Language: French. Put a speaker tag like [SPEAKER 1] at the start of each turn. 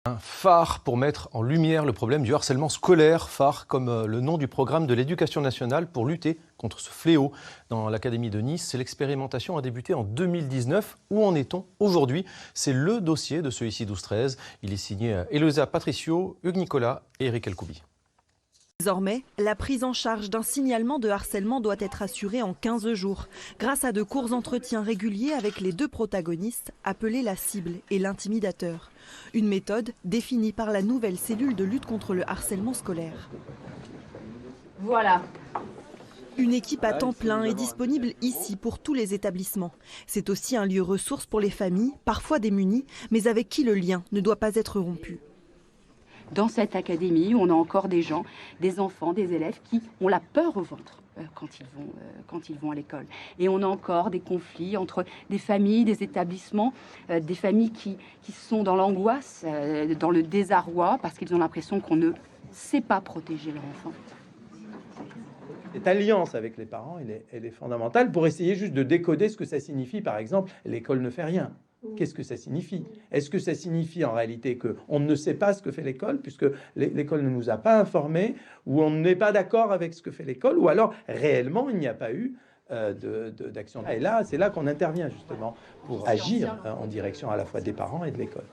[SPEAKER 1] Un phare pour mettre en lumière le problème du harcèlement scolaire, phare comme le nom du programme de l'Éducation nationale pour lutter contre ce fléau. Dans l'Académie de Nice, l'expérimentation a débuté en 2019. Où en est-on aujourd'hui? C'est le dossier de ce ICI 12-13. Il est signé Elisa Patricio, Hugues Nicolas et Eric Elkoubi.
[SPEAKER 2] Désormais, la prise en charge d'un signalement de harcèlement doit être assurée en 15 jours, grâce à de courts entretiens réguliers avec les deux protagonistes, appelés la cible et l'intimidateur. Une méthode définie par la nouvelle cellule de lutte contre le harcèlement scolaire.
[SPEAKER 3] Voilà.
[SPEAKER 2] Une équipe à temps plein est disponible ici pour tous les établissements. C'est aussi un lieu ressource pour les familles, parfois démunies, mais avec qui le lien ne doit pas être rompu.
[SPEAKER 3] Dans cette académie, on a encore des gens, des enfants, des élèves qui ont la peur au ventre quand ils vont à l'école. Et on a encore des conflits entre des familles, des établissements, des familles qui sont dans l'angoisse, dans le désarroi, parce qu'ils ont l'impression qu'on ne sait pas protéger leur enfant.
[SPEAKER 4] Cette alliance avec les parents, elle est fondamentale pour essayer juste de décoder ce que ça signifie. Par exemple, l'école ne fait rien. Qu'est-ce que ça signifie? Est-ce que ça signifie en réalité qu'on ne sait pas ce que fait l'école, puisque l'école ne nous a pas informés, ou on n'est pas d'accord avec ce que fait l'école, ou alors réellement il n'y a pas eu d'action. Et là, c'est là qu'on intervient justement pour agir en direction à la fois des parents et de l'école.